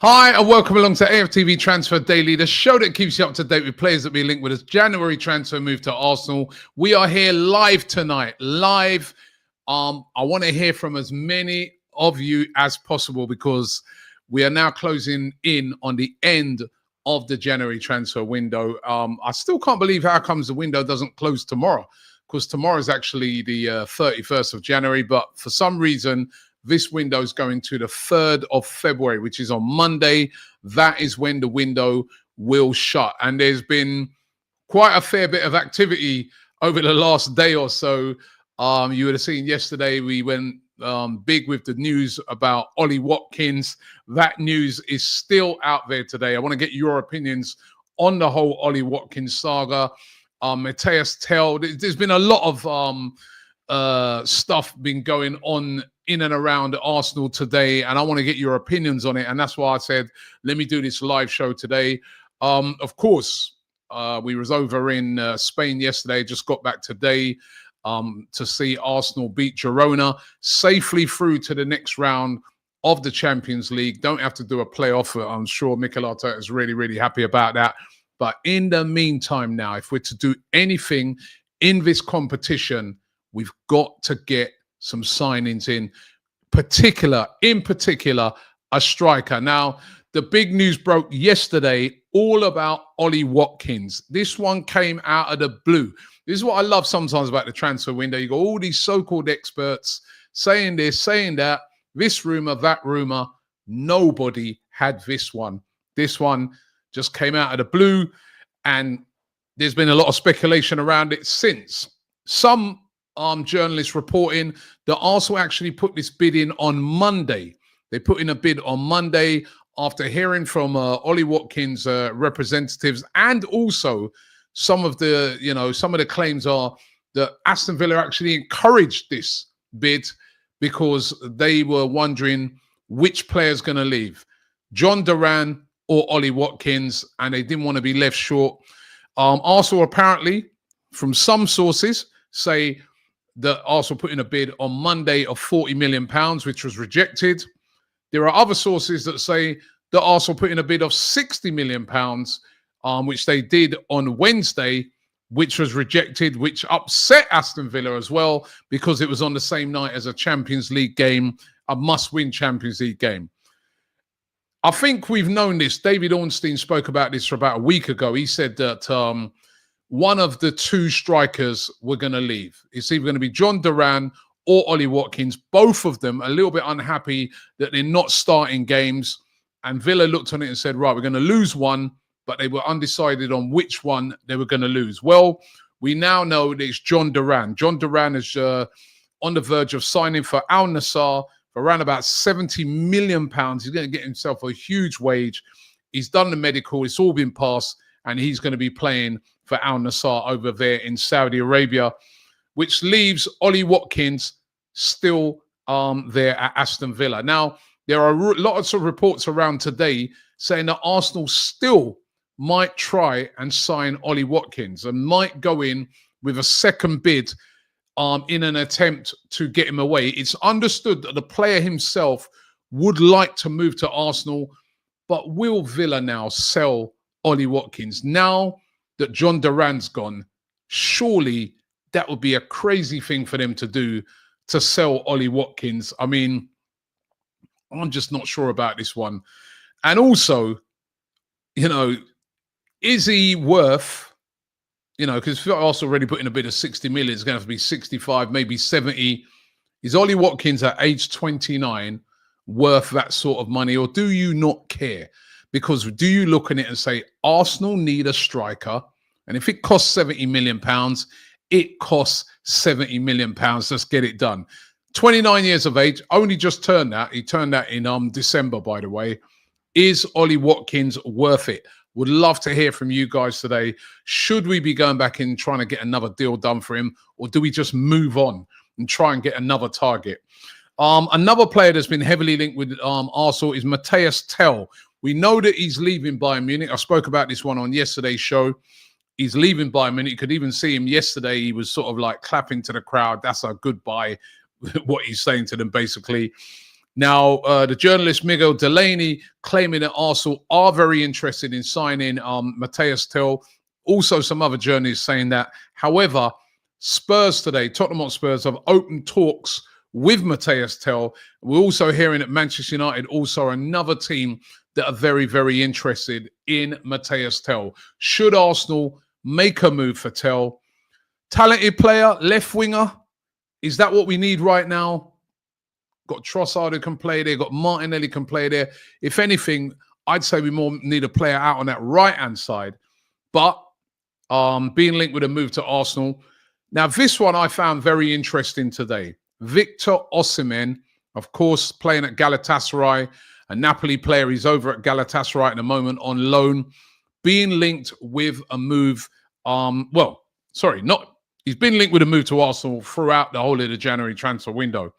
Hi, and welcome along to AFTV Transfer Daily, the show that keeps you up to date with players that be linked with us. January transfer move to Arsenal. We are here live tonight. Live. I want to hear from as many of you as possible because we are now closing in on the end of the January transfer window. I still can't believe how comes the window doesn't close tomorrow, because tomorrow is actually the 31st of January. But for some reason, this window is going to the 3rd of February, which is on Monday. That is when the window will shut. And there's been quite a fair bit of activity over the last day or so. You would have seen yesterday we went big with the news about Ollie Watkins. That news is still out there today. I want to get your opinions on the whole Ollie Watkins saga. Mathys Tel. There's been a lot of stuff been going on in and around Arsenal today, and I want to get your opinions on it. And that's why I said, let me do this live show today. Of course, we was over in Spain yesterday, just got back today to see Arsenal beat Girona safely through to the next round of the Champions League. Don't have to do a playoff. I'm sure Mikel Arteta is really, really happy about that. But in the meantime now, if we're to do anything in this competition, we've got to get some signings in particular, a striker. Now, the big news broke yesterday all about Ollie Watkins. This one came out of the blue. This is what I love sometimes about the transfer window. You got all these so-called experts saying this, saying that, this rumor, that rumor. Nobody had this one. This one just came out of the blue, and there's been a lot of speculation around it since. Some journalists reporting that Arsenal actually put this bid in on Monday. They put in a bid on Monday after hearing from Ollie Watkins' representatives, and also some of the claims are that Aston Villa actually encouraged this bid because they were wondering which player's going to leave, John Duran or Ollie Watkins, and they didn't want to be left short. Arsenal apparently, from some sources, say that Arsenal put in a bid on Monday of £40 million, which was rejected. There are other sources that say that Arsenal put in a bid of £60 million, which they did on Wednesday, which was rejected, which upset Aston Villa as well, because it was on the same night as a Champions League game, a must-win Champions League game. I think we've known this. David Ornstein spoke about this for about a week ago. He said that one of the two strikers were going to leave. It's either going to be John Duran or Ollie Watkins. Both of them a little bit unhappy that they're not starting games. And Villa looked on it and said, right, we're going to lose one, but they were undecided on which one they were going to lose. Well, we now know that it's John Duran. John Duran is on the verge of signing for Al Nassr for around about £70 million. He's going to get himself a huge wage. He's done the medical. It's all been passed. And he's going to be playing for Al Nassr over there in Saudi Arabia, which leaves Ollie Watkins still there at Aston Villa. Now, there are lots of reports around today saying that Arsenal still might try and sign Ollie Watkins and might go in with a second bid in an attempt to get him away. It's understood that the player himself would like to move to Arsenal, but will Villa now sell Ollie Watkins? Now that John Duran's gone, surely that would be a crazy thing for them to do, to sell Ollie Watkins. I mean, I'm just not sure about this one. And also, is he worth, because Arsenal already put in a bid of 60 million, it's going to have to be 65, maybe 70. Is Ollie Watkins at age 29 worth that sort of money, or do you not care? Because do you look at it and say, Arsenal need a striker, and if it costs £70 million, it costs £70 million. Let's get it done. 29 years of age, only just turned that. He turned that in December, by the way. Is Ollie Watkins worth it? Would love to hear from you guys today. Should we be going back and trying to get another deal done for him, or do we just move on and try and get another target? Another player that's been heavily linked with Arsenal is Mathys Tel. We know that he's leaving Bayern Munich. I spoke about this one on yesterday's show. He's leaving Bayern Munich. You could even see him yesterday. He was sort of like clapping to the crowd. That's a goodbye, what he's saying to them, basically. Now, the journalist Miguel Delaney claiming that Arsenal are very interested in signing Mathys Tel. Also, some other journalists saying that. However, Spurs today, Tottenham Hotspurs, have opened talks with Mathys Tel. We're also hearing that Manchester United also are another team that are very, very interested in Mathys Tel. Should Arsenal make a move for Tel? Talented player, left winger. Is that what we need right now? Got Trossard who can play there. Got Martinelli can play there. If anything, I'd say we more need a player out on that right-hand side. But being linked with a move to Arsenal. Now, this one I found very interesting today. Victor Osimhen, of course, playing at Galatasaray, a Napoli player. He's over at Galatasaray at the moment on loan. Being linked with a move. He's been linked with a move to Arsenal throughout the whole of the January transfer window.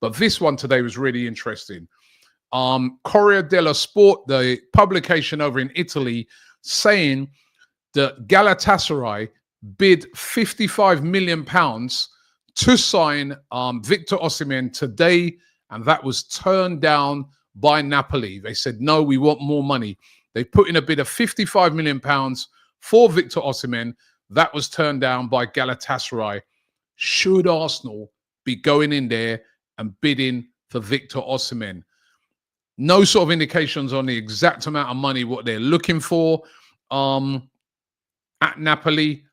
But this one today was really interesting. Corriere dello Sport, the publication over in Italy, saying that Galatasaray bid £55 million to sign Victor Osimhen today, and that was turned down by Napoli. They said, no, we want more money. They put in a bid of £55 million for Victor Osimhen. That was turned down by Galatasaray. Should Arsenal be going in there and bidding for Victor Osimhen? No sort of indications on the exact amount of money, what they're looking for at Napoli,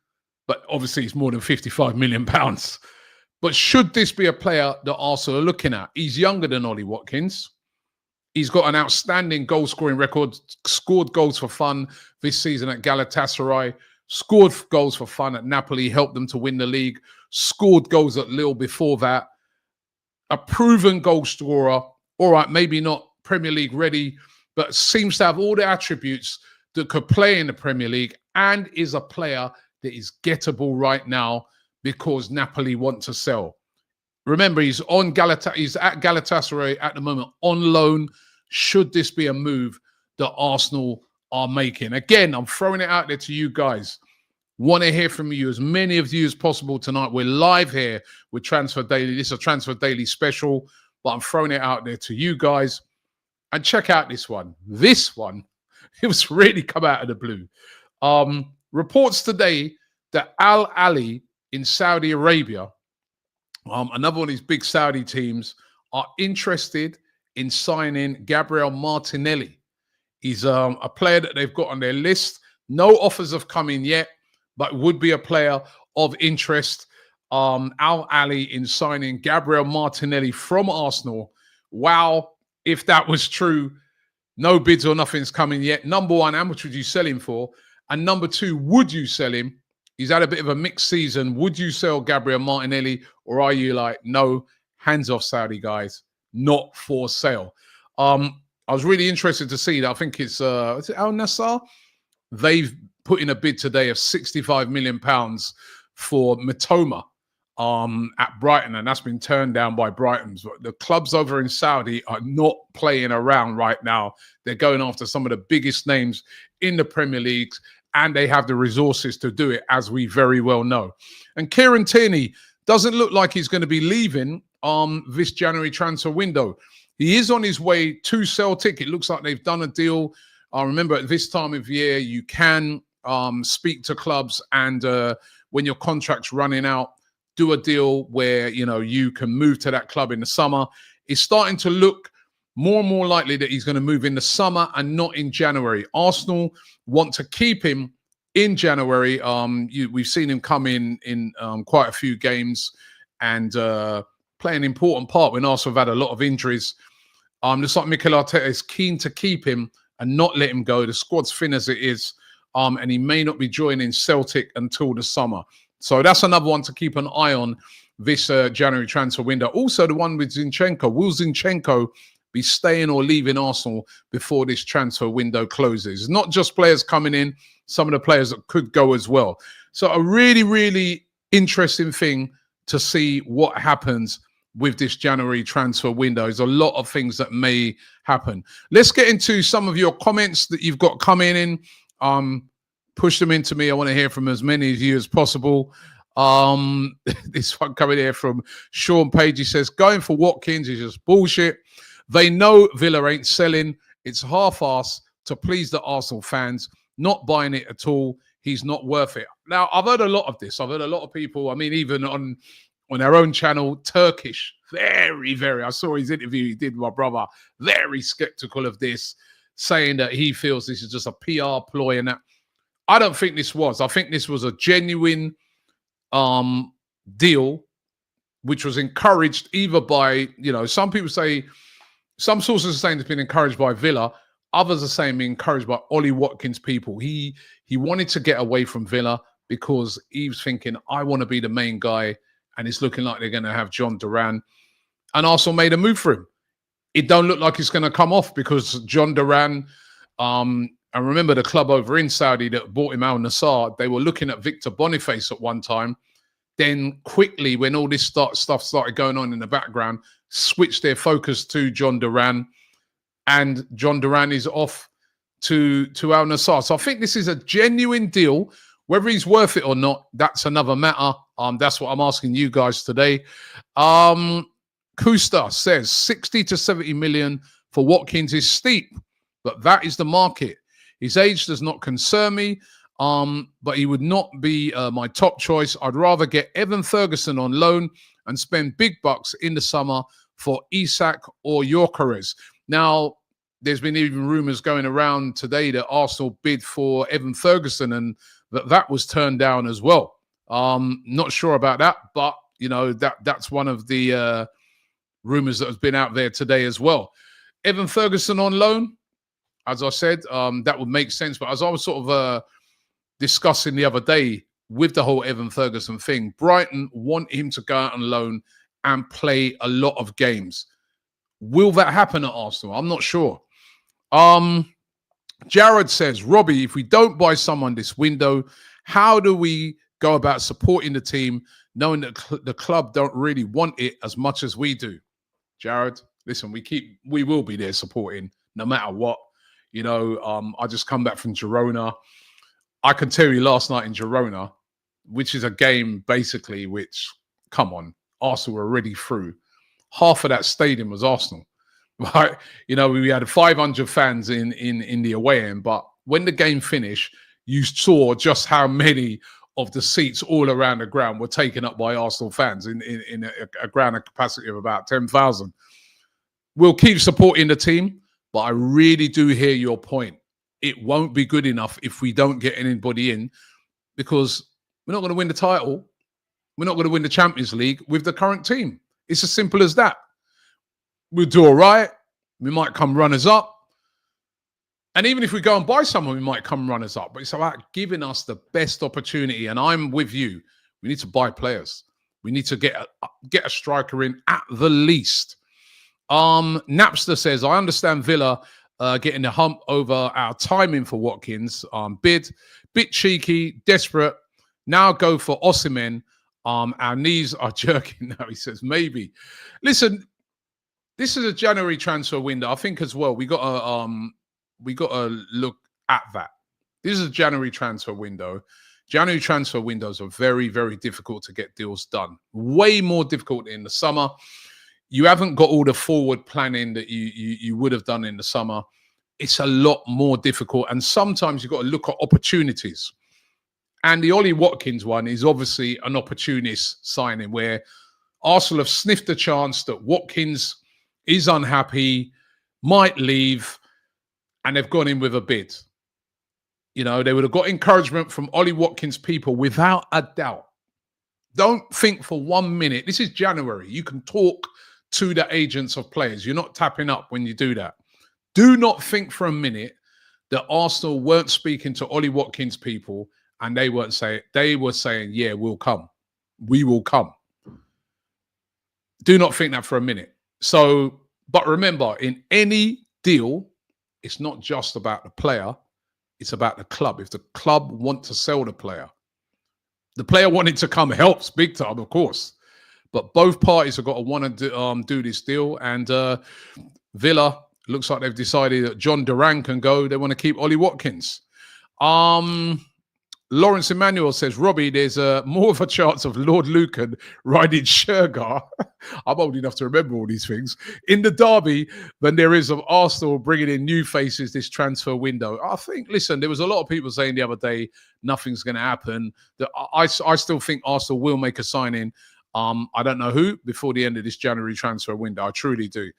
but obviously it's more than £55 million. But should this be a player that Arsenal are looking at? He's younger than Ollie Watkins. He's got an outstanding goal-scoring record, scored goals for fun this season at Galatasaray, scored goals for fun at Napoli, helped them to win the league, scored goals at Lille before that. A proven goal scorer. All right, maybe not Premier League ready, but seems to have all the attributes that could play in the Premier League and is a player that is gettable right now because Napoli want to sell. Remember, he's at Galatasaray at the moment on loan. Should this be a move that Arsenal are making? Again, I'm throwing it out there to you guys. Want to hear from you, as many of you as possible tonight. We're live here with Transfer Daily. This is a Transfer Daily special, but I'm throwing it out there to you guys. And check out this one. This one, it was really come out of the blue. Reports today that Al Ahly in Saudi Arabia, another one of these big Saudi teams, are interested in signing Gabriel Martinelli. He's a player that they've got on their list. No offers have come in yet, but would be a player of interest. Al Ahly in signing Gabriel Martinelli from Arsenal. Wow, if that was true, no bids or nothing's coming yet. Number one, how much would you sell him for? And number two, would you sell him? He's had a bit of a mixed season. Would you sell Gabriel Martinelli? Or are you like, no, hands off Saudi guys, not for sale? I was really interested to see that. I think it's is it Al Nassr? They've put in a bid today of £65 million for Mitoma at Brighton, and that's been turned down by Brighton. The clubs over in Saudi are not playing around right now. They're going after some of the biggest names in the Premier League, and they have the resources to do it, as we very well know. And Kieran Tierney doesn't look like he's going to be leaving this January transfer window. He is on his way to Celtic. It looks like they've done a deal. Remember, at this time of year, you can speak to clubs, and when your contract's running out, do a deal where, you know, you can move to that club in the summer. It's starting to look more and more likely that he's going to move in the summer and not in January. Arsenal want to keep him in January. We've seen him come in quite a few games and play an important part when Arsenal have had a lot of injuries. Just like Mikel Arteta is keen to keep him and not let him go. The squad's thin as it is, and he may not be joining Celtic until the summer. So that's another one to keep an eye on this January transfer window. Also, the one with Zinchenko. Will Zinchenko be staying or leaving Arsenal before this transfer window closes? Not just players coming in, some of the players that could go as well. So a really, really interesting thing to see what happens with this January transfer window. There's a lot of things that may happen. Let's get into some of your comments that you've got coming in. Push them into me. I want to hear from as many of you as possible. This one coming here from Sean Page. He says, going for Watkins is just bullshit. They know Villa ain't selling. It's half-ass to please the Arsenal fans, not buying it at all. He's not worth it. Now, I've heard a lot of this. I've heard a lot of people, I mean, even on our own channel, Turkish, very, I saw his interview he did with my brother, very skeptical of this, saying that he feels this is just a PR ploy and that. I don't think this was. I think this was a genuine deal, which was encouraged either by, some people say, some sources are saying it's been encouraged by Villa. Others are saying being encouraged by Ollie Watkins people. He wanted to get away from Villa because he was thinking, I want to be the main guy, and it's looking like they're going to have John Duran. And Arsenal made a move for him. It don't look like it's going to come off because John Duran, and remember the club over in Saudi that bought him Al Nassr, they were looking at Victor Boniface at one time. Then quickly, when all this stuff started going on in the background, switched their focus to John Duran. And John Duran is off to Al Nassr. So I think this is a genuine deal. Whether he's worth it or not, that's another matter. That's what I'm asking you guys today. Kusta says 60 to 70 million for Watkins is steep, but that is the market. His age does not concern me, but he would not be my top choice. I'd rather get Evan Ferguson on loan and spend big bucks in the summer for Isak or Gyökeres. Now, there's been even rumours going around today that Arsenal bid for Evan Ferguson and that was turned down as well. Not sure about that, but, that's one of the rumours that has been out there today as well. Evan Ferguson on loan, as I said, that would make sense. But as I was sort of discussing the other day with the whole Evan Ferguson thing, Brighton want him to go out on loan and play a lot of games. Will that happen at Arsenal? I'm not sure. Jared says, Robbie, if we don't buy someone this window, how do we go about supporting the team knowing that the club don't really want it as much as we do? Jared, listen, we will be there supporting no matter what. I just come back from Girona. I can tell you last night in Girona, which is a game basically which, come on, Arsenal were already through. Half of that stadium was Arsenal, right? We had 500 fans in the away end, but when the game finished, you saw just how many of the seats all around the ground were taken up by Arsenal fans in a ground capacity of about 10,000. We'll keep supporting the team, but I really do hear your point. It won't be good enough if we don't get anybody in because we're not going to win the title. We're not going to win the Champions League with the current team. It's as simple as that. We'll do all right. We might come runners up. And even if we go and buy someone, we might come runners up. But it's about giving us the best opportunity. And I'm with you. We need to buy players. We need to get a striker in at the least. Napster says, I understand Villa getting the hump over our timing for Watkins. Bit cheeky, desperate. Now go for Osimhen. Our knees are jerking now, he says. Maybe. Listen, this is a January transfer window. I think as well, we got to look at that. This is a January transfer window. January transfer windows are very, very difficult to get deals done. Way more difficult in the summer. You haven't got all the forward planning that you would have done in the summer. It's a lot more difficult. And sometimes you've got to look at opportunities. And the Ollie Watkins one is obviously an opportunist signing where Arsenal have sniffed a chance that Watkins is unhappy, might leave, and they've gone in with a bid. They would have got encouragement from Ollie Watkins people without a doubt. Don't think for 1 minute. This is January. You can talk to the agents of players. You're not tapping up when you do that. Do not think for a minute that Arsenal weren't speaking to Ollie Watkins people and they were saying, yeah, we'll come. We will come. Do not think that for a minute. So, but remember, in any deal, it's not just about the player. It's about the club. If the club want to sell the player wanting to come helps big time, of course. But both parties have got to want to do this deal. And Villa, looks like they've decided that John Duran can go. They want to keep Ollie Watkins. Lawrence Emmanuel says, Robbie, there's more of a chance of Lord Lucan riding Shergar. I'm old enough to remember all these things in the derby than there is of Arsenal bringing in new faces this transfer window. I think, listen, there was a lot of people saying the other day nothing's going to happen. I still think Arsenal will make a signing. I don't know who before the end of this January transfer window. I truly do.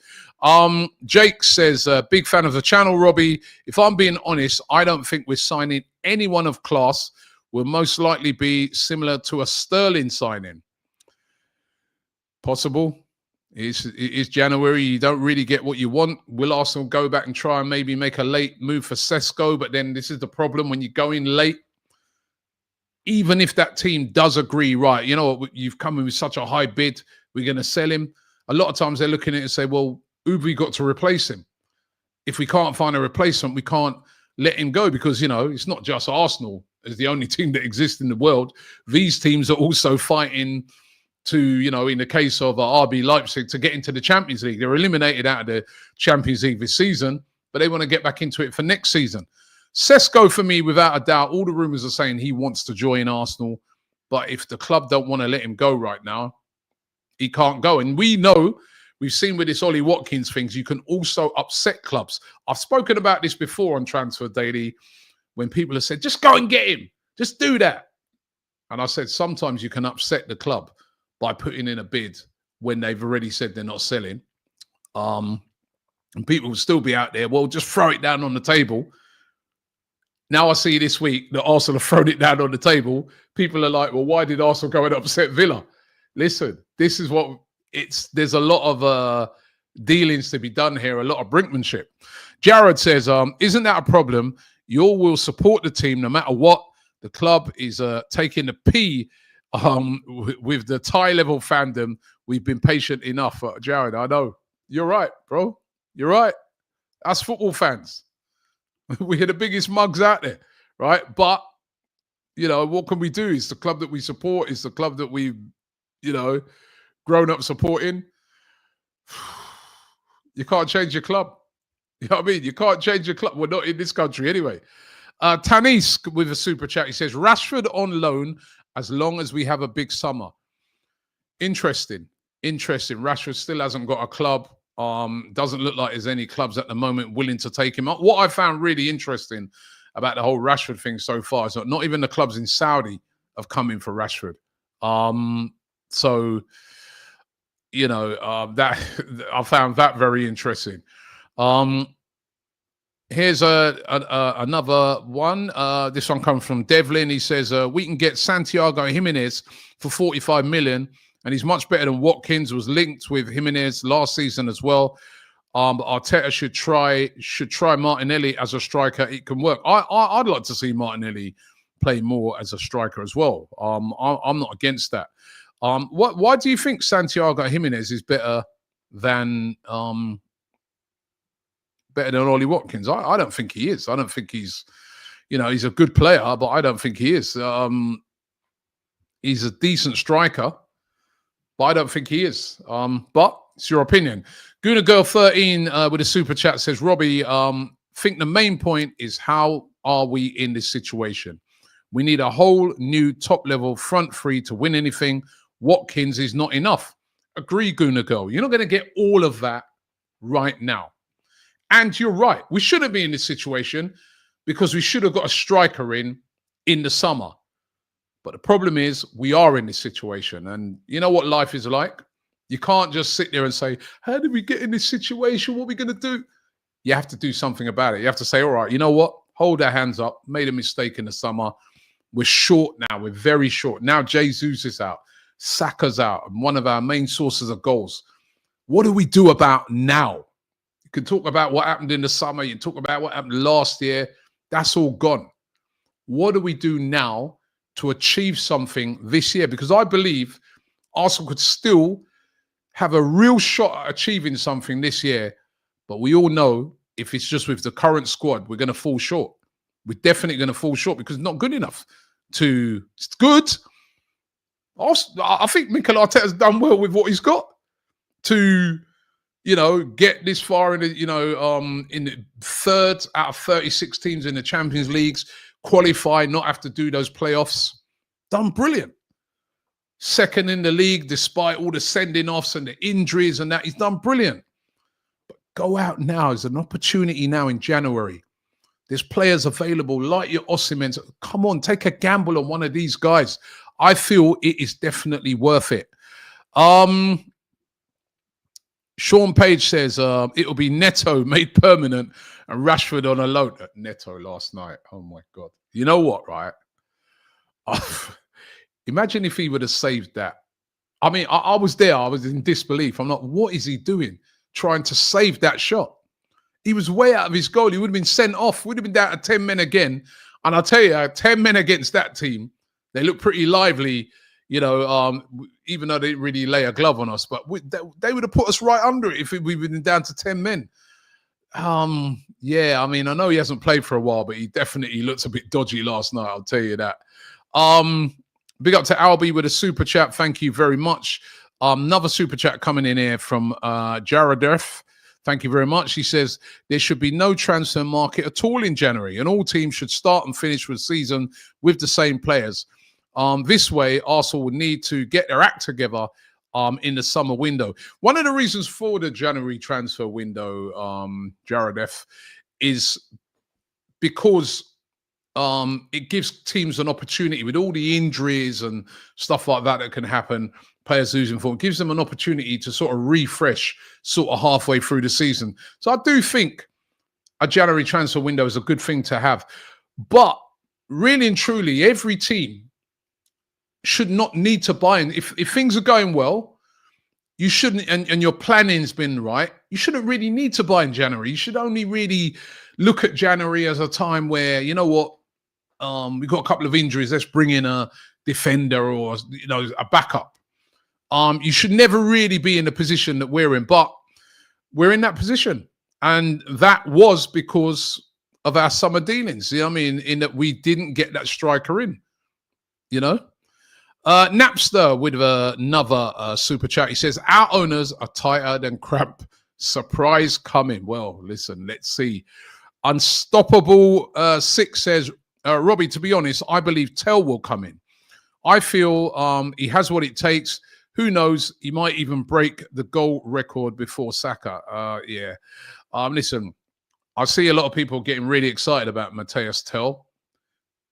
Jake says, big fan of the channel, Robbie. If I'm being honest, I don't think we're signing anyone of class. Will most likely be similar to a Sterling signing. Possible. It's January. You don't really get what you want. Will Arsenal go back and try and maybe make a late move for Sesko? But then this is the problem when you go in late. Even if that team does agree, right, you know what, you've come in with such a high bid, we're going to sell him. A lot of times they're looking at it and say, well, who've we got to replace him? If we can't find a replacement, we can't let him go because, you know, it's not just Arsenal as the only team that exists in the world. These teams are also fighting to, you know, in the case of RB Leipzig, to get into the Champions League. They're eliminated out of the Champions League this season, but they want to get back into it for next season. Sesko, for me, without a doubt, all the rumours are saying he wants to join Arsenal. But if the club don't want to let him go right now, he can't go. And we know, we've seen with this Ollie Watkins things, you can also upset clubs. I've spoken about this before on Transfer Daily when people have said, just go and get him. Just do that. And I said, sometimes you can upset the club by putting in a bid when they've already said they're not selling. And people will still be out there, well, just throw it down on the table. Now I see this week that Arsenal have thrown it down on the table. People are like, well, why did Arsenal go and upset Villa? Listen, this is what it's. There's a lot of dealings to be done here, a lot of brinkmanship. Jared says, isn't that a problem? You all will support the team no matter what. The club is taking the P with the tie-level fandom. We've been patient enough. Jared, I know. You're right, bro. You're right. Us football fans. We're the biggest mugs out there, right? But, you know, what can we do? It's the club that we support. It's the club that we've, you know, grown up supporting. You can't change your club. You know what I mean? You can't change your club. We're not in this country anyway. Tanis with a super chat. He says, Rashford on loan as long as we have a big summer. Interesting. Rashford still hasn't got a club. Doesn't look like there's any clubs at the moment willing to take him up. What I found really interesting about the whole Rashford thing so far is that not even the clubs in Saudi have come in for Rashford. So, you know, that I found that very interesting. Here's another one. This one comes from Devlin. He says, we can get Santiago Jimenez for 45 million. And he's much better than Watkins. Was linked with Jimenez last season as well. Arteta should try Martinelli as a striker. It can work. I'd like to see Martinelli play more as a striker as well. I'm not against that. Why do you think Santiago Jimenez is better than Ollie Watkins? I don't think he is. I don't think he's, you know, he's a good player, but I don't think he is. He's a decent striker. But I don't think he is. But it's your opinion. Guna Girl 13 with a super chat says, Robbie, think the main point is how are we in this situation? We need a whole new top-level front three to win anything. Watkins is not enough. Agree, Guna Girl. You're not going to get all of that right now. And you're right. We shouldn't be in this situation because we should have got a striker in the summer. But the problem is we are in this situation. And you know what life is like? You can't just sit there and say, how did we get in this situation? What are we going to do? You have to do something about it. You have to say, all right, you know what? Hold our hands up. Made a mistake in the summer. We're short now. We're very short. Now Jesus is out. Saka's out. And one of our main sources of goals. What do we do about now? You can talk about what happened in the summer. You can talk about what happened last year. That's all gone. What do we do now to achieve something this year? Because I believe Arsenal could still have a real shot at achieving something this year. But we all know if it's just with the current squad, we're going to fall short. We're definitely going to fall short because it's not good enough to... It's good. I think Mikel Arteta's done well with what he's got to, you know, get this far in the, you know, in the third out of 36 teams in the Champions Leagues, qualify, not have to do those playoffs. Done brilliant. Second in the league, despite all the sending offs and the injuries and that. He's done brilliant. But go out now. There's an opportunity now in January. There's players available like your Osimhen. Come on, take a gamble on one of these guys. I feel it is definitely worth it. Sean Page says it'll be Neto made permanent and Rashford on a loan. Neto last night. Oh, my God. You know what, right? Imagine if he would have saved that. I mean, I was there. I was in disbelief. I'm like, what is he doing trying to save that shot? He was way out of his goal. He would have been sent off. Would have been down to 10 men again. And I'll tell you, 10 men against that team, they look pretty lively, you know, even though they didn't really lay a glove on us. But they would have put us right under it if we'd been down to 10 men. Yeah, I mean, I know he hasn't played for a while, but he definitely looks a bit dodgy last night. I'll tell you that. Big up to Albie with a super chat. Thank you very much. Another super chat coming in here from Jaradef. Thank you very much. He says there should be no transfer market at all in January, and all teams should start and finish the season with the same players. This way, Arsenal would need to get their act together in the summer window. One of the reasons for the January transfer window, Jaradef, is because it gives teams an opportunity with all the injuries and stuff like that can happen, players losing form, gives them an opportunity to sort of refresh sort of halfway through the season. So I do think a January transfer window is a good thing to have. But really and truly, every team should not need to buy in. If things are going well, you shouldn't, and your planning's been right, you shouldn't really need to buy in January. You should only really look at January as a time where, you know what, we've got a couple of injuries, let's bring in a defender or, you know, a backup. You should never really be in the position that we're in, but we're in that position. And that was because of our summer dealings. You know what I mean? In that we didn't get that striker in, you know? Napster with another super chat. He says, our owners are tighter than crap. Surprise coming. Well, listen, let's see. Unstoppable 6 says, Robbie, to be honest, I believe Tel will come in. I feel he has what it takes. Who knows? He might even break the goal record before Saka. Yeah. Listen, I see a lot of people getting really excited about Mathys Tel.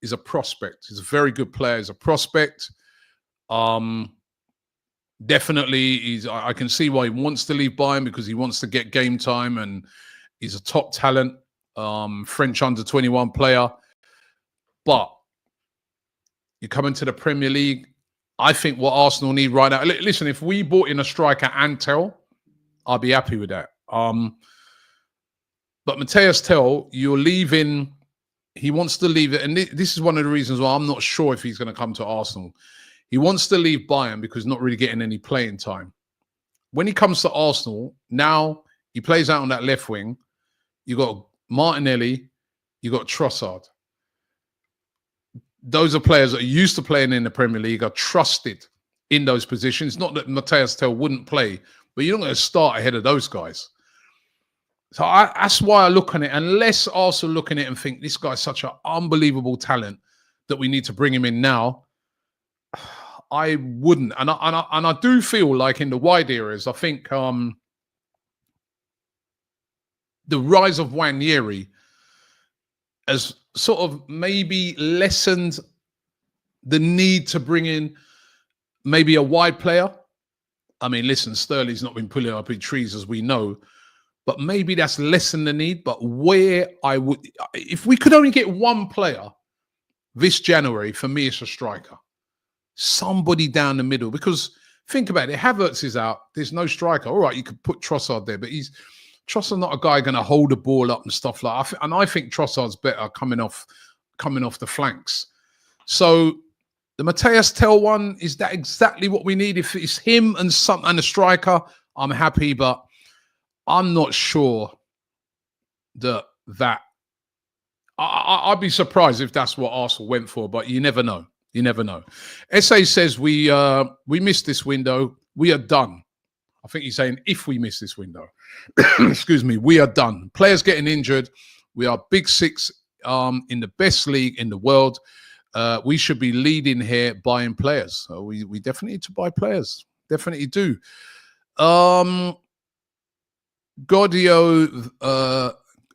He's a prospect. He's a very good player. He's a prospect. Definitely, I can see why he wants to leave Bayern, because he wants to get game time, and he's a top talent, French under-21 player. But you come into the Premier League, I think what Arsenal need right now. Listen, if we bought in a striker and Tel, I'd be happy with that. But Mathys Tel, you're leaving. He wants to leave it, and this is one of the reasons why I'm not sure if he's going to come to Arsenal. He wants to leave Bayern because he's not really getting any playing time. When he comes to Arsenal, now he plays out on that left wing. You got Martinelli, you got Trossard. Those are players that are used to playing in the Premier League, are trusted in those positions. Not that Mathys Tel wouldn't play, but you're not going to start ahead of those guys. So that's why I look on it. Unless Arsenal look at it and think this guy's such an unbelievable talent that we need to bring him in now, I wouldn't. And I do feel like in the wide areas, I think the rise of Nwaneri has sort of maybe lessened the need to bring in maybe a wide player. I mean, listen, Sterling's not been pulling up in trees, as we know, but maybe that's lessened the need. But where I would, if we could only get one player this January, for me, it's a striker. Somebody down the middle, because think about it, Havertz is out, there's no striker. All right, you could put Trossard there, but Trossard's not a guy going to hold the ball up and stuff like that. And I think Trossard's better coming off the flanks. So the Mathys Tel one, is that exactly what we need? If it's him and a striker, I'm happy, but I'm not sure that I'd be surprised if that's what Arsenal went for, but you never know. You never know. SA says we missed this window. We are done. I think he's saying if we miss this window. Excuse me, we are done. Players getting injured. We are big six in the best league in the world. We should be leading here buying players. So we definitely need to buy players. Definitely do. Godio,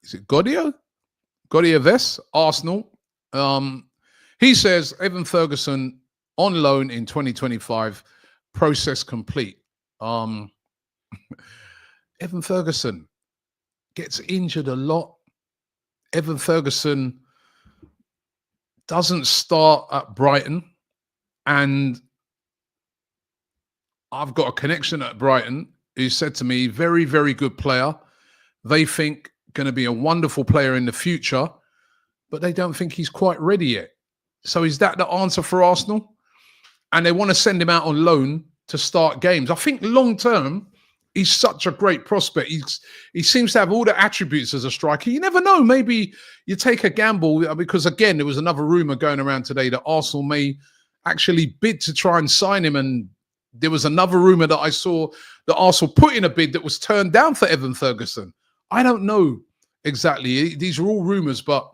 is it Godio? Godio Ves, Arsenal. He says Evan Ferguson on loan in 2025, process complete. Evan Ferguson gets injured a lot. Evan Ferguson doesn't start at Brighton, and I've got a connection at Brighton who said to me, very, very good player. They think going to be a wonderful player in the future, but they don't think he's quite ready yet. So is that the answer for Arsenal? And they want to send him out on loan to start games. I think long term, he's such a great prospect. He seems to have all the attributes as a striker. You never know. Maybe you take a gamble because, again, there was another rumor going around today that Arsenal may actually bid to try and sign him. And there was another rumor that I saw that Arsenal put in a bid that was turned down for Evan Ferguson. I don't know exactly. These are all rumors, but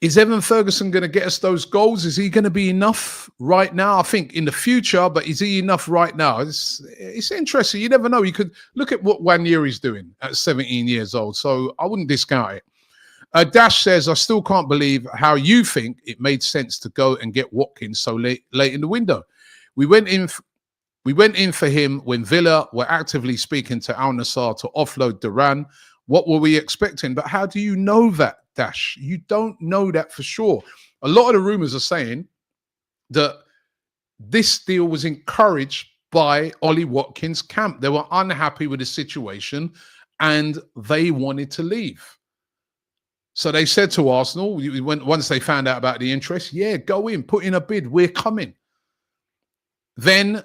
is Evan Ferguson going to get us those goals? Is he going to be enough right now? I think in the future, but is he enough right now? It's interesting. You never know. You could look at what Wanyeri's doing at 17 years old. So I wouldn't discount it. Dash says, I still can't believe how you think it made sense to go and get Watkins so late in the window. We went in for him when Villa were actively speaking to Al Nassr to offload Duran. What were we expecting? But how do you know that, Dash? You don't know that for sure. A lot of the rumors are saying that this deal was encouraged by Ollie Watkins' camp. They were unhappy with the situation and they wanted to leave. So they said to Arsenal, once they found out about the interest, yeah, go in, put in a bid, we're coming. Then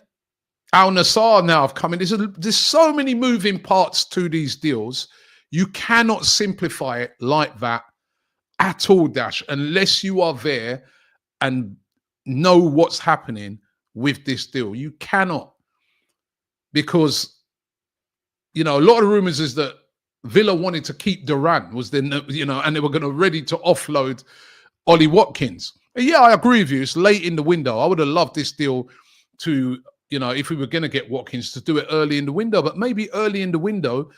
Al Nassr now have come in. There's so many moving parts to these deals. You cannot simplify it like that at all, Dash, unless you are there and know what's happening with this deal. You cannot. Because, a lot of rumors is that Villa wanted to keep Duran, and they were going to ready to offload Ollie Watkins. And yeah, I agree with you. It's late in the window. I would have loved this deal to, if we were going to get Watkins, to do it early in the window. But maybe early in the window,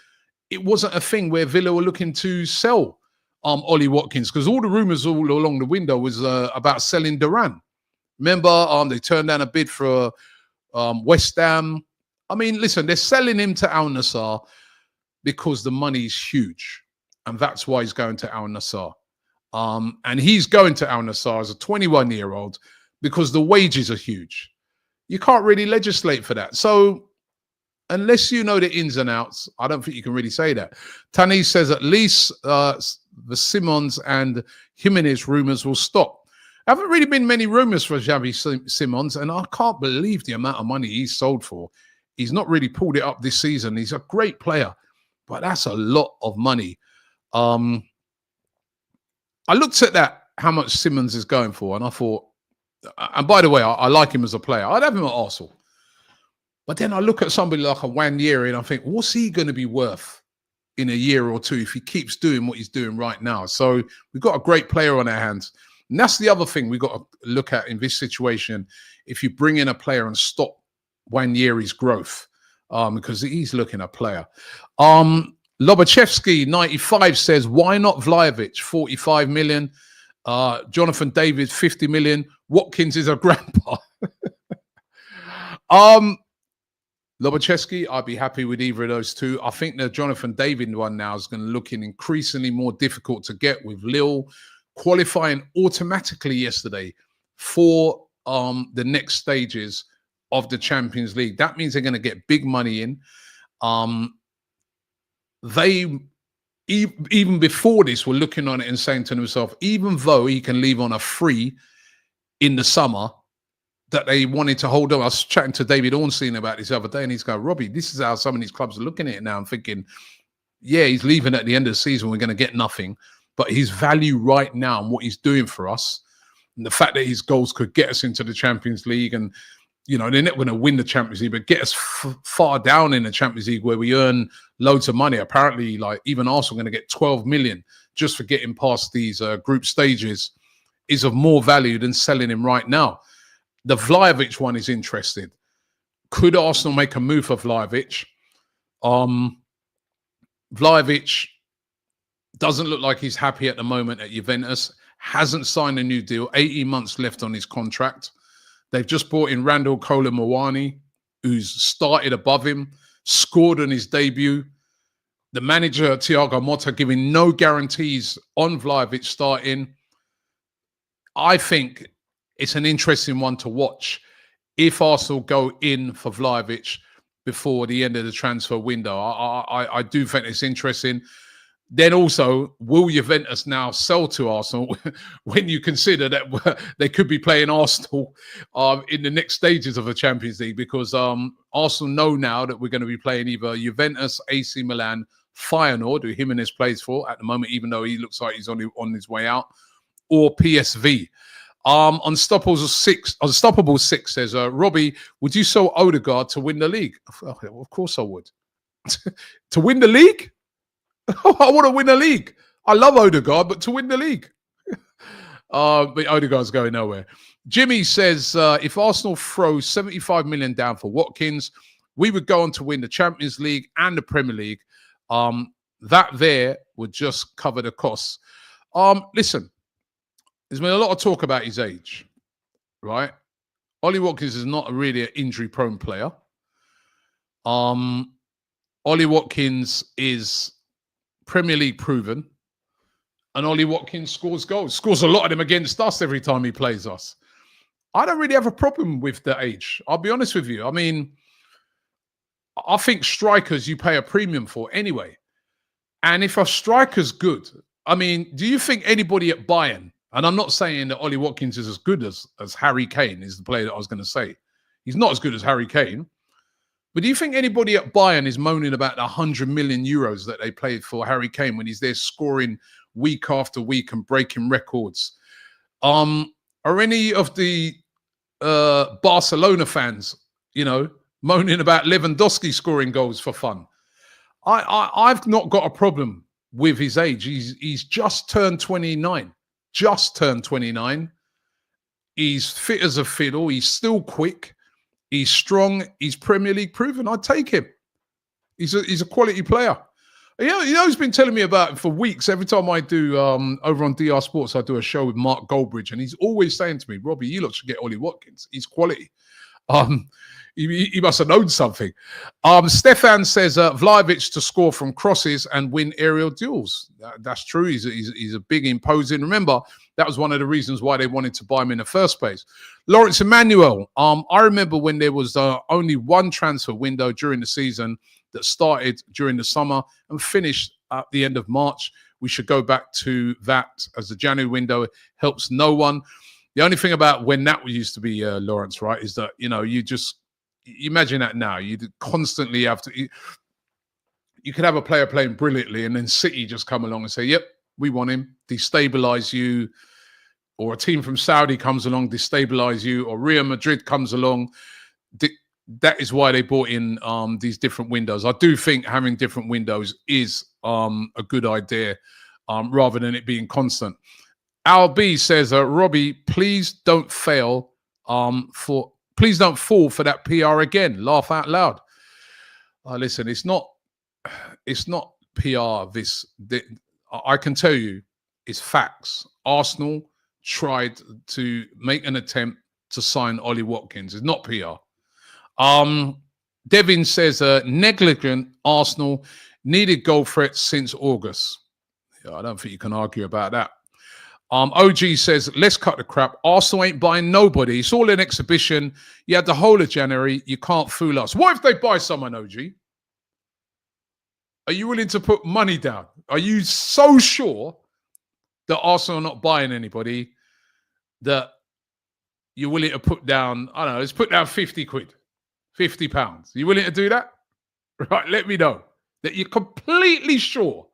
it wasn't a thing where Villa were looking to sell Ollie Watkins, because all the rumours all along the window was about selling Duran. Remember, they turned down a bid for West Ham. I mean, listen, they're selling him to Al Nassr because the money's huge, and that's why he's going to Al Nassr. And he's going to Al Nassr as a 21-year-old because the wages are huge. You can't really legislate for that. So unless you know the ins and outs, I don't think you can really say that. Tanis says at least the Simons and Jimenez rumours will stop. There haven't really been many rumours for Xavi Simons, and I can't believe the amount of money he's sold for. He's not really pulled it up this season. He's a great player, but that's a lot of money. I looked at that, how much Simons is going for, and I thought, and by the way, I like him as a player. I'd have him at Arsenal. But then I look at somebody like a Wanyeri and I think, what's he going to be worth in a year or two if he keeps doing what he's doing right now? So we've got a great player on our hands. And that's the other thing we've got to look at in this situation. If you bring in a player and stop Wanyeri's growth, because he's looking at a player. Lobachevsky, 95, says, why not Vlahovic, 45 million? Jonathan David, 50 million. Watkins is a grandpa. Lobachevsky, I'd be happy with either of those two. I think the Jonathan David one now is going to look increasingly more difficult to get, with Lille qualifying automatically yesterday for the next stages of the Champions League. That means they're going to get big money in. They, even before this, were looking on it and saying to themselves, even though he can leave on a free in the summer, that they wanted to hold on. I was chatting to David Ornstein about this the other day, and he's going, Robbie, this is how some of these clubs are looking at it now. I'm thinking, yeah, he's leaving at the end of the season. We're going to get nothing. But his value right now and what he's doing for us, and the fact that his goals could get us into the Champions League, and, they're not going to win the Champions League, but get us far down in the Champions League where we earn loads of money. Apparently, like even Arsenal are going to get 12 million just for getting past these group stages is of more value than selling him right now. The Vlahovic one is interesting. Could Arsenal make a move for Vlahovic? Vlahovic doesn't look like he's happy at the moment at Juventus. Hasn't signed a new deal. 18 months left on his contract. They've just brought in Randall Colomawani, who's started above him, scored on his debut. The manager, Thiago Motta, giving no guarantees on Vlahovic starting. I think it's an interesting one to watch if Arsenal go in for Vlahovic before the end of the transfer window. I do think it's interesting. Then also, will Juventus now sell to Arsenal when you consider that they could be playing Arsenal in the next stages of the Champions League? Because Arsenal know now that we're going to be playing either Juventus, AC Milan, Feyenoord, who Jimenez plays for at the moment, even though he looks like he's on his way out, or PSV. Unstoppable 6 says, Robbie, would you sell Odegaard to win the league? Of course I would. To win the league? I want to win the league. I love Odegaard, but to win the league. But Odegaard's going nowhere. Jimmy says, if Arsenal throw 75 million down for Watkins, we would go on to win the Champions League and the Premier League. That there would just cover the costs. Listen, there's been a lot of talk about his age, right? Ollie Watkins is not really an injury-prone player. Ollie Watkins is Premier League proven, and Ollie Watkins scores goals. Scores a lot of them against us every time he plays us. I don't really have a problem with the age. I'll be honest with you. I mean, I think strikers you pay a premium for anyway. And if a striker's good, I mean, do you think anybody at Bayern, and I'm not saying that Ollie Watkins is as good as Harry Kane is the player that I was going to say. He's not as good as Harry Kane. But do you think anybody at Bayern is moaning about the 100 million euros that they paid for Harry Kane when he's there scoring week after week and breaking records? Are any of the Barcelona fans, moaning about Lewandowski scoring goals for fun? I've not got a problem with his age. He's just turned 29. Just turned 29. He's fit as a fiddle. He's still quick. He's strong. He's Premier League proven. I'd take him. He's a quality player. He's been telling me about it for weeks. Every time I do over on DR Sports, I do a show with Mark Goldbridge, and he's always saying to me, "Robbie, you lot should get Ollie Watkins. He's quality." He must have known something. Stefan says Vlahovic to score from crosses and win aerial duels. That's true. He's a big, imposing. Remember, that was one of the reasons why they wanted to buy him in the first place. Lawrence Emmanuel. I remember when there was only one transfer window during the season that started during the summer and finished at the end of March. We should go back to that as the January window. It helps no one. The only thing about when that used to be, Lawrence, right, is that, you imagine that now. You constantly have to... You could have a player playing brilliantly and then City just come along and say, yep, we want him, destabilize you, or a team from Saudi comes along, destabilize you, or Real Madrid comes along. That is why they brought in these different windows. I do think having different windows is a good idea rather than it being constant. Al B says, Robbie, please don't fall for that PR again. Laugh out loud. Listen, it's not PR. I can tell you, it's facts. Arsenal tried to make an attempt to sign Ollie Watkins. It's not PR. Devin says, negligent Arsenal needed goal threats since August. Yeah, I don't think you can argue about that. OG says, let's cut the crap. Arsenal ain't buying nobody. It's all an exhibition. You had the whole of January. You can't fool us. What if they buy someone, OG? Are you willing to put money down? Are you so sure that Arsenal are not buying anybody that you're willing to put down, I don't know, let's put down 50 quid, 50 pounds. You willing to do that? Right, let me know that you're completely sure.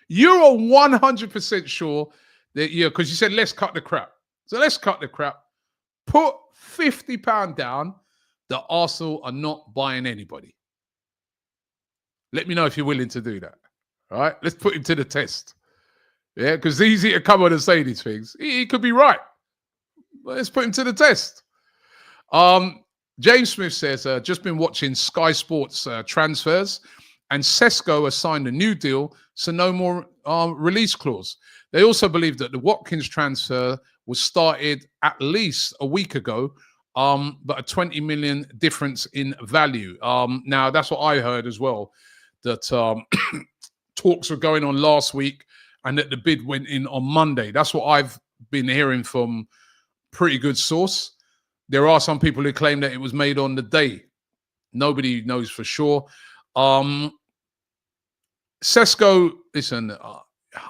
You are 100% sure that because you said, let's cut the crap. So let's cut the crap. Put £50 down that Arsenal are not buying anybody. Let me know if you're willing to do that. All right, let's put him to the test. Yeah, because it's easy to come on and say these things. He could be right. Let's put him to the test. James Smith says, just been watching Sky Sports transfers, and Sesko has signed a new deal, so no more release clause. They also believe that the Watkins transfer was started at least a week ago, but a 20 million difference in value. Now, that's what I heard as well, that talks were going on last week and that the bid went in on Monday. That's what I've been hearing from pretty good source. There are some people who claim that it was made on the day. Nobody knows for sure. Sesko, listen,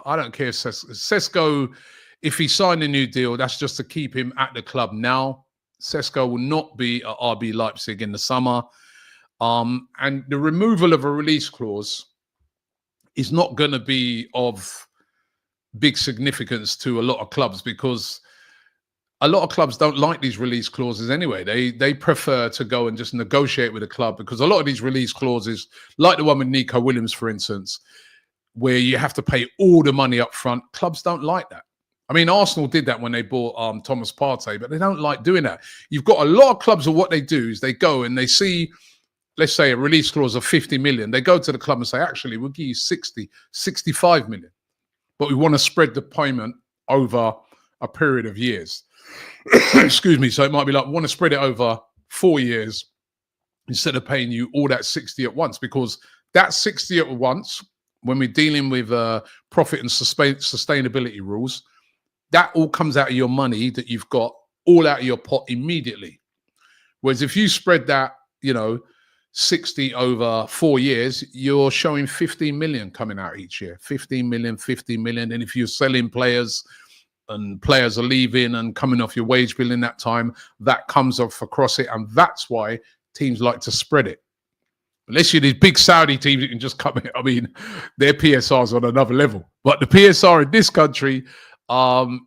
I don't care if Sesko, if he signed a new deal, that's just to keep him at the club now. Sesko will not be at RB Leipzig in the summer. And the removal of a release clause is not going to be of big significance to a lot of clubs, because a lot of clubs don't like these release clauses anyway. They prefer to go and just negotiate with a club, because a lot of these release clauses, like the one with Nico Williams, for instance, where you have to pay all the money up front, clubs don't like that. I mean, Arsenal did that when they bought Thomas Partey, but they don't like doing that. You've got a lot of clubs, and what they do is they go and they see, let's say, a release clause of 50 million. They go to the club and say, actually, we'll give you 60, 65 million. But we want to spread the payment over a period of years. Excuse me. So it might be like, we want to spread it over 4 years instead of paying you all that 60 at once, because that 60 at once, when we're dealing with profit and sustainability rules, that all comes out of your money that you've got all out of your pot immediately. Whereas if you spread that, 60 over 4 years, you're showing 15 million coming out each year. 15 million, 50 million. And if you're selling players and players are leaving and coming off your wage bill in that time, that comes off across it. And that's why teams like to spread it. Unless you're these big Saudi teams, you can just come in. I mean, their PSR's on another level. But the PSR in this country, so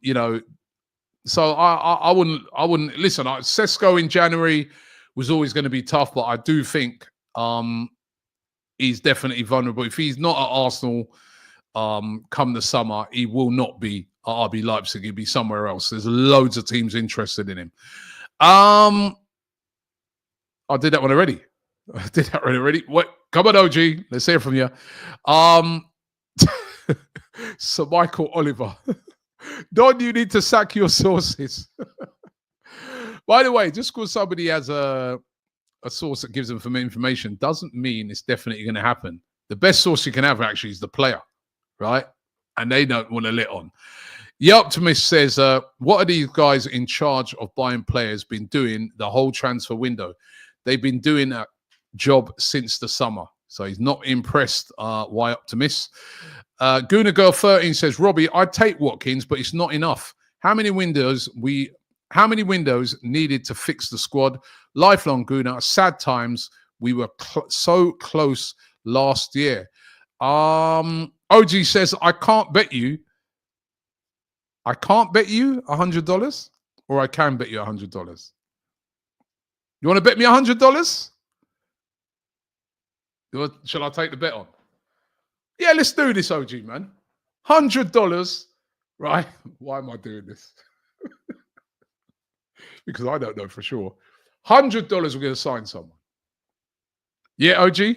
I wouldn't listen. Sesko in January was always going to be tough, but I do think he's definitely vulnerable. If he's not at Arsenal come the summer, he will not be at RB Leipzig. He'll be somewhere else. There's loads of teams interested in him. I did that one already. What? Come on, OG. Let's hear from you. Sir Michael Oliver. Don, you need to sack your sources. By the way, just because somebody has a source that gives them some information doesn't mean it's definitely going to happen. The best source you can have actually is the player, right? And they don't want to let on. The Optimist says, what are these guys in charge of buying players been doing the whole transfer window? They've been doing that job since the summer. So he's not impressed. Why Optimist? Guna Girl 13 says, Robbie, I'd take Watkins, but it's not enough. How many windows needed to fix the squad? Lifelong Guna, sad times. We were so close last year. OG says, I can't bet you $100, or I can bet you $100. You want to bet me $100? Shall I take the bet on? Yeah, let's do this, OG, man. $100, right? Why am I doing this? Because I don't know for sure. $100 we're going to sign someone. Yeah, OG?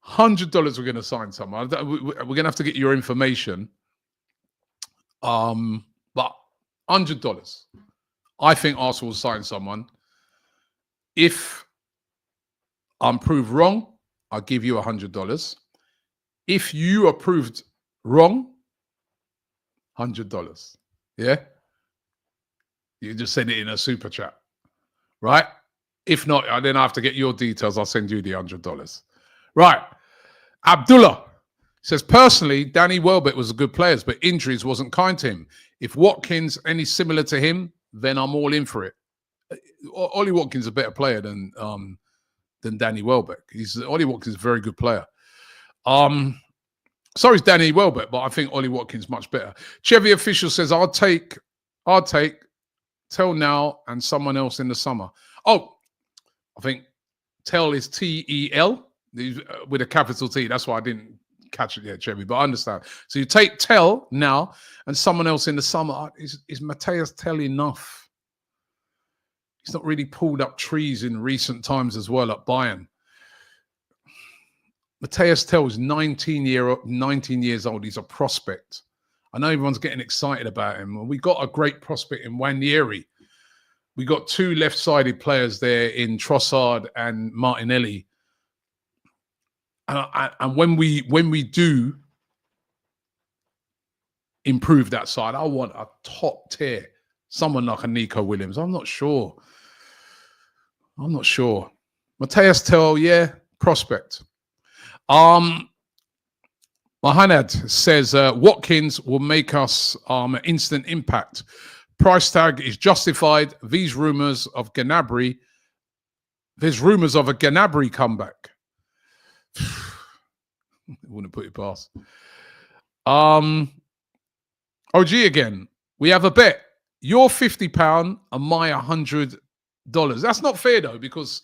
$100 we're going to sign someone. We're going to have to get your information. But $100. I think Arsenal will sign someone. If I'm proved wrong, I'll give you $100. If you are proved wrong, $100. Yeah? You just send it in a super chat. Right? If not, then I have to get your details. I'll send you the $100. Right. Abdullah says, personally, Danny Welbeck was a good player, but injuries wasn't kind to him. If Watkins any similar to him, then I'm all in for it. Ollie Watkins is a better player than Danny Welbeck. Ollie Watkins is a very good player. So is Danny Welbeck, but I think Ollie Watkins is much better. Chevy Official says, I'll take Tel now and someone else in the summer. Oh, I think Tel is T-E-L with a capital T. That's why I didn't catch it yet, Chevy, but I understand. So you take Tel now and someone else in the summer. Is Mathys Tel enough? He's not really pulled up trees in recent times as well at Bayern. Mathys Tel is 19 years old. He's a prospect. I know everyone's getting excited about him. We got a great prospect in Wanyeri. We got two left-sided players there in Trossard and Martinelli. And when we do improve that side, I want a top tier, someone like a Nico Williams. I'm not sure. Mathys Tel, yeah, prospect. Mahanad says Watkins will make us an instant impact. Price tag is justified. There's rumors of a Gnabry comeback. Wouldn't put it past. OG again. We have a bet. Your £50 and my $100. That's not fair though, because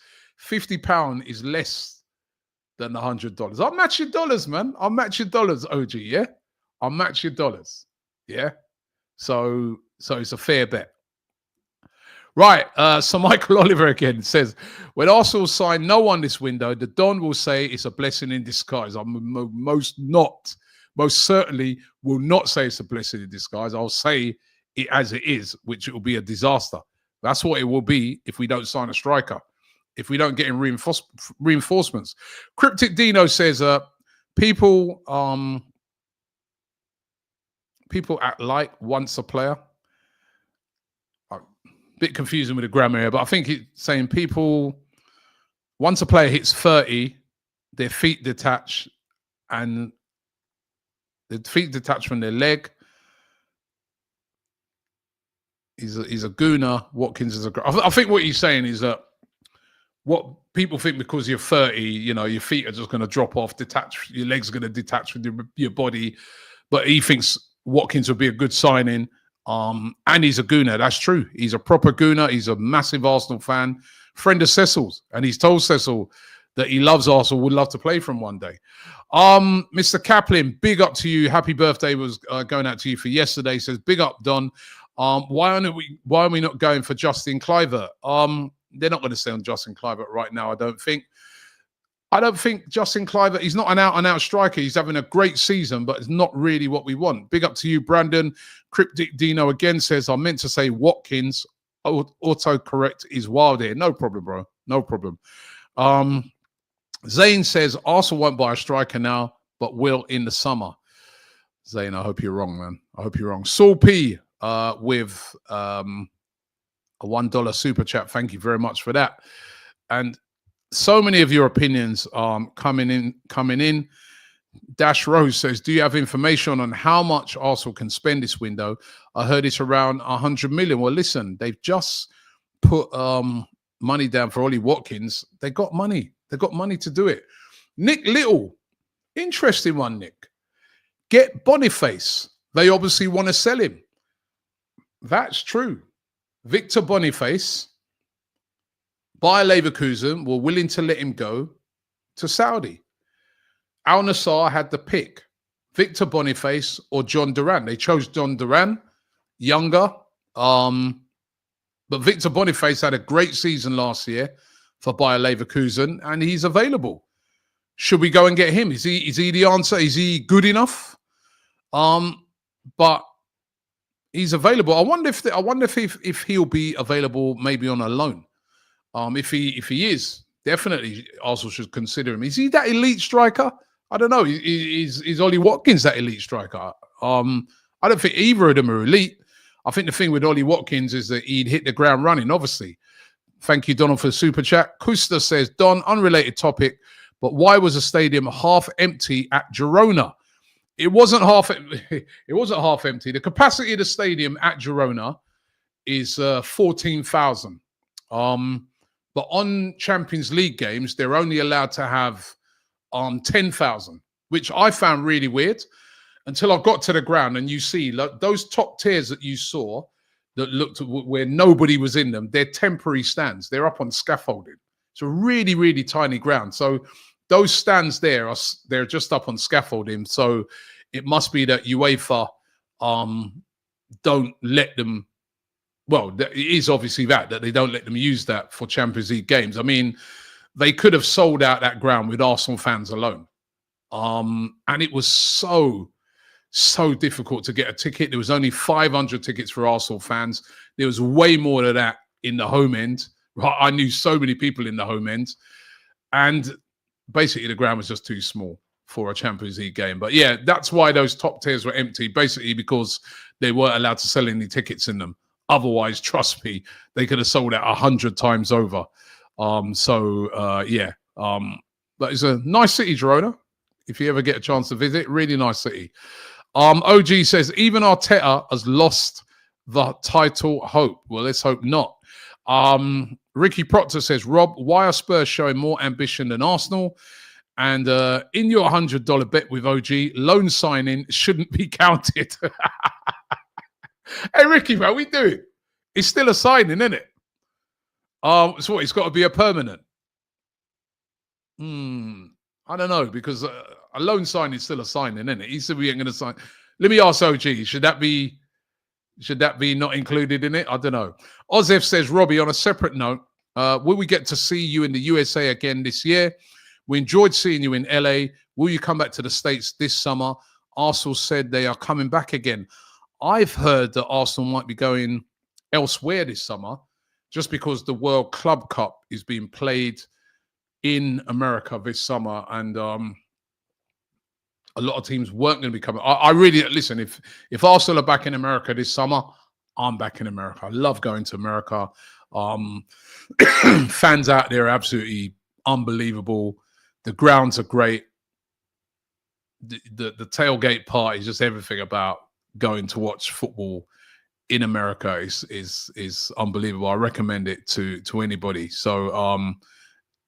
£50 is less than $100. I'll match your dollars, man. I'll match your dollars, OG, yeah? I'll match your dollars. Yeah? So it's a fair bet. Right. So Michael Oliver again says, when Arsenal sign no one this window, the Don will say it's a blessing in disguise. I most certainly will not say it's a blessing in disguise. I'll say it as it is, which it will be a disaster. That's what it will be if we don't sign a striker, if we don't get in reinforcements. Cryptic Dino says, people act like once a player. Bit confusing with the grammar here, but I think it's saying people, once a player hits 30, their feet detach, and the feet detach from their leg. He's a gooner. Watkins is I think what he's saying is that what people think because you're 30, your feet are just going to drop off, detach, your legs are going to detach from your body. But he thinks Watkins would be a good signing. And he's a gooner. That's true. He's a proper gooner. He's a massive Arsenal fan, friend of Cecil's, and he's told Cecil that he loves Arsenal, would love to play for him one day. Mr. Kaplan, big up to you. Happy birthday was going out to you for yesterday. He says, big up, Don. Why are we not going for Justin Kluivert? They're not going to stay on Justin Kluivert right now, I don't think. I don't think Justin Kluivert, he's not an out-and-out striker. He's having a great season, but it's not really what we want. Big up to you, Brandon. Cryptic Dino again says, I meant to say Watkins. Autocorrect is wild here. No problem, bro. No problem. Zane says, Arsenal won't buy a striker now, but will in the summer. Zane, I hope you're wrong, man. I hope you're wrong. Saul P with a $1 super chat. Thank you very much for that. And so many of your opinions coming in. Dash Rose says, do you have information on how much Arsenal can spend this window? I heard it's around 100 million. Well, listen, they've just put money down for Ollie Watkins. They got money. They got money to do it. Nick Little, interesting one, Nick. Get Boniface. They obviously want to sell him. That's true. Victor Boniface, Bayer Leverkusen were willing to let him go to Saudi. Al Nassr had the pick, Victor Boniface or John Duran. They chose John Duran, younger. But Victor Boniface had a great season last year for Bayer Leverkusen, and he's available. Should we go and get him? Is he the answer? Is he good enough? But he's available. I wonder if he'll be available maybe on a loan. If he is, definitely Arsenal should consider him. Is he that elite striker? I don't know. Is Ollie Watkins that elite striker? I don't think either of them are elite. I think the thing with Ollie Watkins is that he'd hit the ground running, obviously. Thank you, Donald, for the super chat. Kusta says, Don, unrelated topic, but why was the stadium half empty at Girona? It wasn't half empty. The capacity of the stadium at Girona is 14,000. But on Champions League games, they're only allowed to have 10,000, which I found really weird until I got to the ground and you see those top tiers that you saw that looked where nobody was in them. They're temporary stands. They're up on scaffolding. It's a really, really tiny ground. So those stands there they're just up on scaffolding, so it must be that UEFA don't let them. Well, it is obviously that they don't let them use that for Champions League games. I mean, they could have sold out that ground with Arsenal fans alone, and it was so difficult to get a ticket. There was only 500 tickets for Arsenal fans. There was way more than that in the home end. I knew so many people in the home end, and basically the ground was just too small for a Champions League game. But yeah, that's why those top tiers were empty, basically because they weren't allowed to sell any tickets in them. Otherwise, trust me, they could have sold out 100 times over. Yeah. But it's a nice city, Girona. If you ever get a chance to visit, really nice city. OG says, even Arteta has lost the title hope. Well, let's hope not. Ricky Proctor says, Rob, why are Spurs showing more ambition than Arsenal? And in your $100 bet with OG, loan signing shouldn't be counted. Hey, Ricky, man, we do it. It's still a signing, isn't it? So what, it's got to be a permanent? I don't know, because a loan signing is still a signing, isn't it? He said we ain't going to sign. Let me ask OG, should that be not included in it? I don't know. Ozef says, Robbie, on a separate note, will we get to see you in the USA again this year? We enjoyed seeing you in LA. Will you come back to the States this summer? Arsenal said they are coming back again. I've heard that Arsenal might be going elsewhere this summer just because the World Club Cup is being played in America this summer, and a lot of teams weren't going to be coming. I really, listen, if Arsenal are back in America this summer, I'm back in America. I love going to America. Fans out there are absolutely unbelievable. The grounds are great. The tailgate part is just everything about going to watch football in America is unbelievable. I recommend it to anybody. So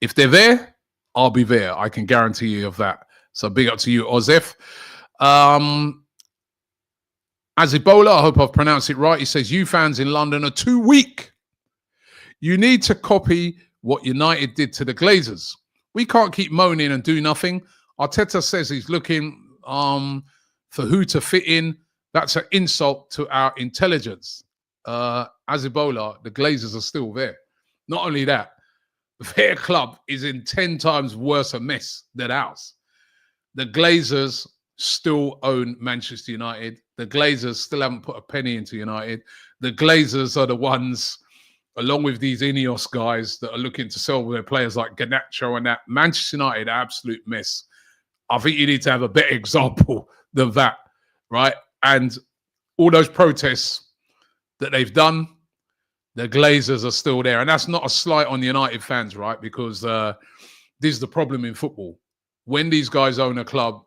if they're there, I'll be there. I can guarantee you of that. So big up to you, Ozef. Azibola, I hope I've pronounced it right. He says, you fans in London are too weak. You need to copy what United did to the Glazers. We can't keep moaning and do nothing. Arteta says he's looking for who to fit in. That's an insult to our intelligence. Azibola, the Glazers are still there. Not only that, their club is in 10 times worse a mess than ours. The Glazers still own Manchester United. The Glazers still haven't put a penny into United. The Glazers are the ones, along with these Ineos guys, that are looking to sell their players like Garnacho and that. Manchester United, absolute mess. I think you need to have a better example than that, right? And all those protests that they've done, the Glazers are still there. And that's not a slight on United fans, right? Because this is the problem in football. When these guys own a club,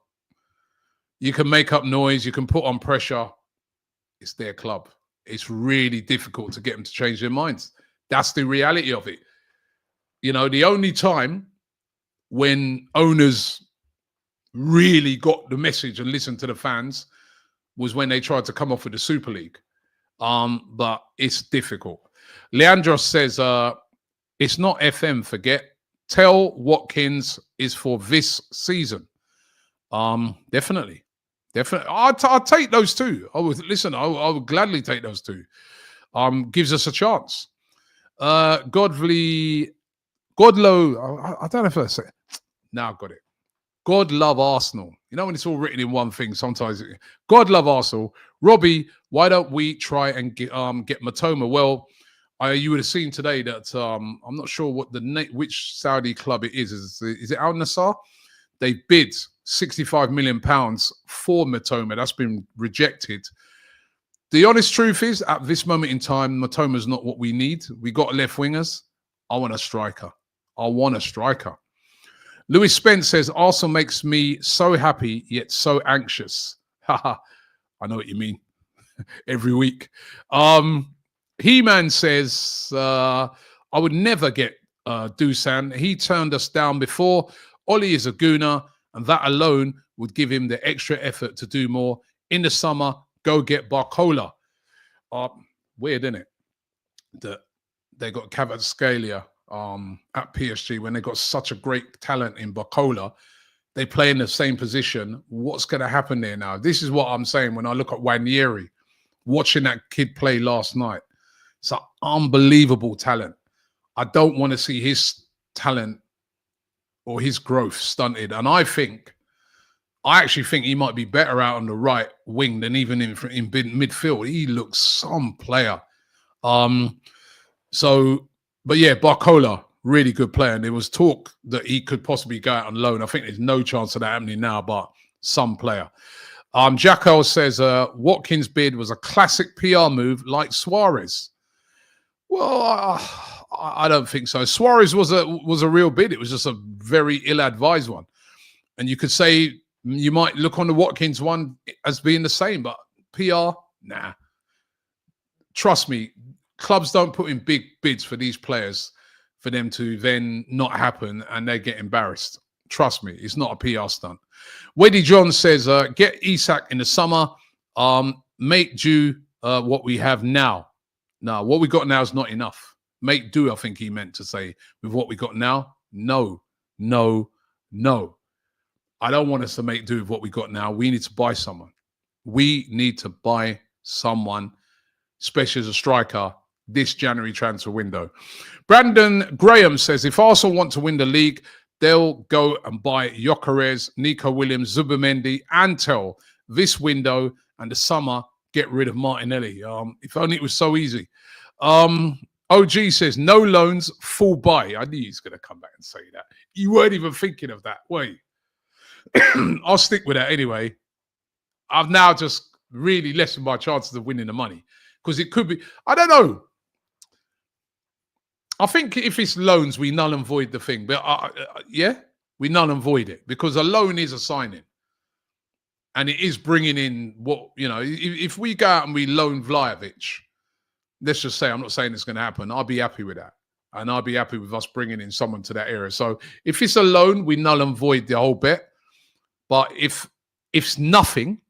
you can make up noise, you can put on pressure. It's their club. It's really difficult to get them to change their minds. That's the reality of it. You know, the only time when owners really got the message and listened to the fans was when they tried to come off with the Super League. But it's difficult. Leandros says, it's not FM, forget. Tel Watkins is for this season. Definitely. I'll take those two. I would gladly take those two. Gives us a chance. Godlow, I don't know if I say it. Now I've got it. God love Arsenal. You know when it's all written in one thing, sometimes God love Arsenal. Robbie, why don't we try and get Matoma? Well, you would have seen today that I'm not sure what which Saudi club it is. Is it Al Nassr? They bid £65 million for Matoma. That's been rejected. The honest truth is, at this moment in time, Matoma's not what we need. We got left wingers. I want a striker. Lewis Spence says, Arsenal makes me so happy, yet so anxious. Haha, I know what you mean. Every week. He-Man says, I would never get Dusan. He turned us down before. Ollie is a gooner, and that alone would give him the extra effort to do more. In the summer, go get Barcola. Weird, isn't it? That they got Kvaratskhelia at PSG when they got such a great talent in Barcola. They play in the same position. What's going to happen there now? This is what I'm saying when I look at Wanyeri, watching that kid play last night. It's an unbelievable talent. I don't want to see his talent or his growth stunted. And I actually think he might be better out on the right wing than even in midfield. He looks some player. But yeah, Barcola, really good player. And there was talk that he could possibly go out on loan. I think there's no chance of that happening now, but some player. Jacko says Watkins' bid was a classic PR move like Suarez. Well, I don't think so. Suarez was a real bid. It was just a very ill-advised one. And you could say you might look on the Watkins one as being the same, but PR, nah. Trust me, clubs don't put in big bids for these players for them to then not happen and they get embarrassed. Trust me, it's not a PR stunt. Weddy John says, get Isak in the summer, make do what we have now. No, what we got now is not enough. Make do, I think he meant to say, with what we got now. No. I don't want us to make do with what we got now. We need to buy someone. We need to buy someone, especially as a striker, this January transfer window. Brandon Graham says, if Arsenal want to win the league, they'll go and buy Gyökeres, Nico Williams, Zubimendi, and Tel this window, and the summer, get rid of Martinelli. If only it was so easy. OG says, no loans, full buy. I knew he was going to come back and say that. You weren't even thinking of that, were you? I'll stick with that anyway. I've now just really lessened my chances of winning the money because it could be, I don't know. I think if it's loans, we null and void the thing. But yeah, we null and void it because a loan is a signing. And it is bringing in what, you know, if we go out and we loan Vlahovic, let's just say, I'm not saying it's going to happen. I'll be happy with that. And I'll be happy with us bringing in someone to that area. So if it's a loan, we null and void the whole bet. But if it's nothing,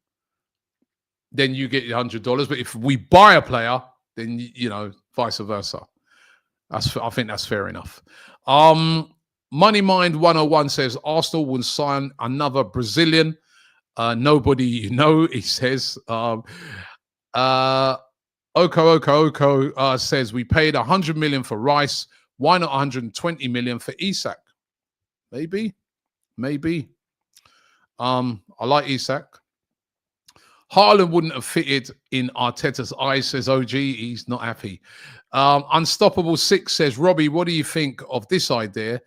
then you get your $100. But if we buy a player, then, you know, vice versa. I think that's fair enough. Money Mind 101 says Arsenal will sign another Brazilian. Nobody you know, he says. Oko says we paid 100 million for Rice. Why not 120 million for Isak? Maybe. I like Isak. Haaland wouldn't have fitted in Arteta's eyes, says OG. He's not happy. Unstoppable 6 says, Robbie, what do you think of this idea?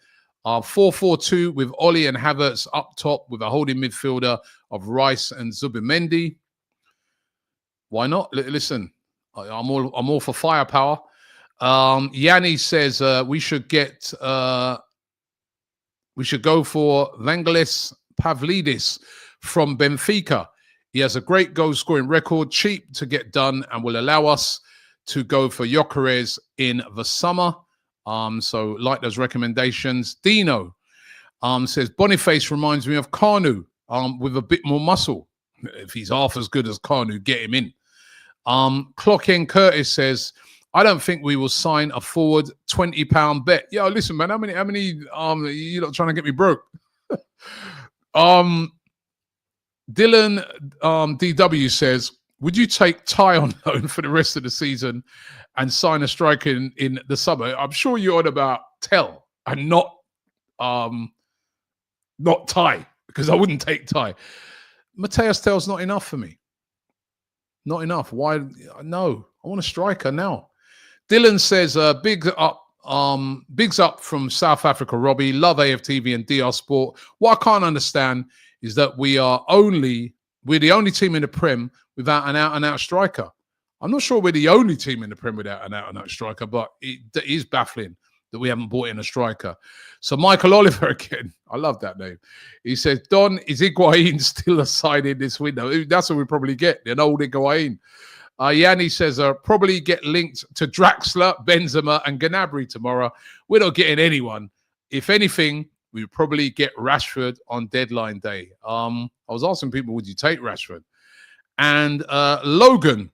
4-4-2 with Ollie and Havertz up top with a holding midfielder of Rice and Zubimendi. Why not? Listen, I'm all for firepower. Yanni says we should go for Vangelis Pavlidis from Benfica. He has a great goal-scoring record, cheap to get done, and will allow us to go for Gyökeres in the summer. So like those recommendations. Dino says, Boniface reminds me of Kanu with a bit more muscle. If he's half as good as Kanu, get him in. Clock in Curtis says, I don't think we will sign a forward £20 bet. Yo, listen, man, how many you're not trying to get me broke? Dylan DW says, would you take Ty on loan for the rest of the season and sign a striker in the summer? I'm sure you're on about Tel and not Ty, because I wouldn't take Ty. Mathys Tel's not enough for me. Not enough. Why? No, I want a striker now. Dylan says, bigs up from South Africa, Robbie. Love AFTV and DR Sport. What I can't understand is that we're the only team in the Prem without an out-and-out striker. I'm not sure we're the only team in the Prem without an out-and-out striker, but it is baffling that we haven't brought in a striker. So Michael Oliver again, I love that name. He says, Don, is Higuain still a side in this window? That's what we probably get, an old Higuain. Yanni says, probably get linked to Draxler, Benzema, and Gnabry tomorrow. We're not getting anyone. If anything, we probably get Rashford on deadline day. I was asking people, would you take Rashford? And Logan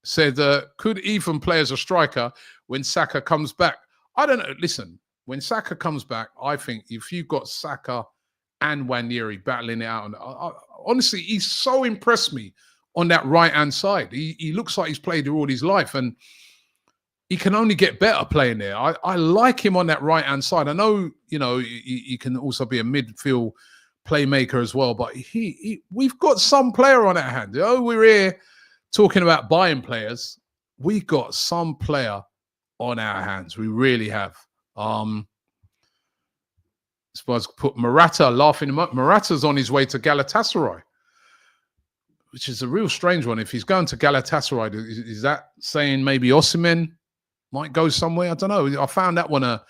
said, could Ethan play as a striker when Saka comes back? I don't know. Listen, when Saka comes back, I think if you've got Saka and Nwaneri battling it out, and honestly, he's so impressed me on that right-hand side. He looks like he's played there all his life, and he can only get better playing there. I like him on that right-hand side. I know, he can also be a midfield playmaker as well, but we've got some player on our hand. We're here talking about buying players. We've got some player on our hands. We really have. Suppose put Morata, laughing him up. Morata's on his way to Galatasaray, which is a real strange one. If he's going to Galatasaray, is that saying maybe Osimhen might go somewhere? I don't know. I found that one a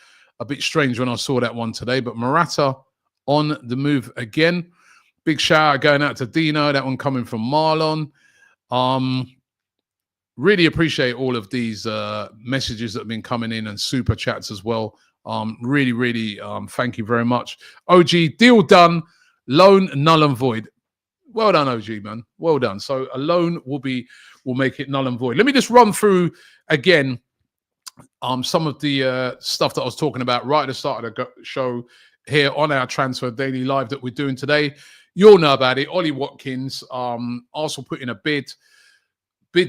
bit strange when I saw that one today. But Morata on the move again. Big shout out going out to Dino. That one coming from Marlon. Really appreciate all of these messages that have been coming in and super chats as well. Really, thank you very much. OG, deal done. Loan null and void. Well done, OG, man. Well done. So a loan will make it null and void. Let me just run through again some of the stuff that I was talking about right at the start of the show here on our Transfer Daily Live that we're doing today. You all know about it. Ollie Watkins, Arsenal put in a bid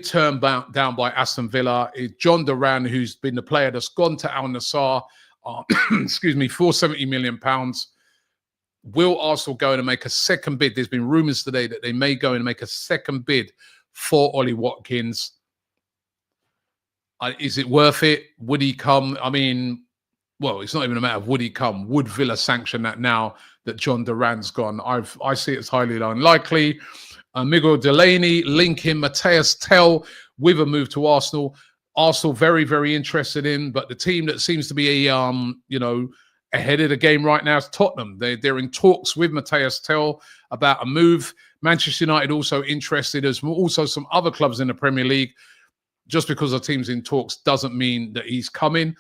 turned down by Aston Villa. John Duran, who's been the player that's gone to Al Nassr, excuse me, for £70 million. Will Arsenal go in and make a second bid? There's been rumours today that they may go in and make a second bid for Ollie Watkins. Is it worth it? Would he come? I mean, well, it's not even a matter of would he come. Would Villa sanction that now that John Duran's gone? I see it as highly unlikely. Miguel Delaney linking Mathys Tel with a move to Arsenal. Arsenal very, very interested in, but the team that seems to be ahead of the game right now is Tottenham. They're in talks with Mathys Tel about a move. Manchester United also interested. There's also some other clubs in the Premier League. Just because a team's in talks doesn't mean that he's coming.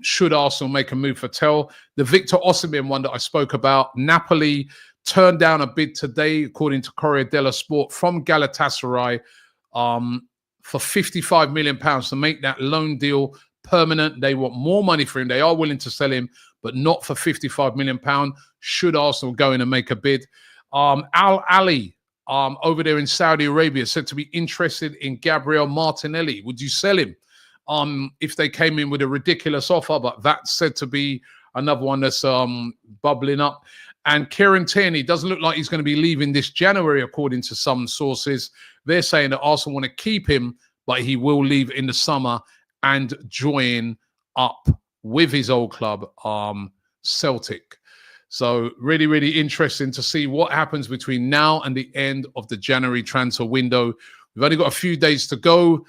Should Arsenal make a move for Tel? The Victor Osimhen one that I spoke about, Napoli turned down a bid today, according to Corriere dello Sport, from Galatasaray for £55 million to make that loan deal permanent. They want more money for him. They are willing to sell him, but not for £55 million. Should Arsenal go in and make a bid? Al Ali over there in Saudi Arabia said to be interested in Gabriel Martinelli. Would you sell him if they came in with a ridiculous offer? But that's said to be another one that's bubbling up. And Kieran Tierney doesn't look like he's going to be leaving this January, according to some sources. They're saying that Arsenal want to keep him, but he will leave in the summer and join up with his old club, Celtic. So really, really interesting to see what happens between now and the end of the January transfer window. We've only got a few days to go.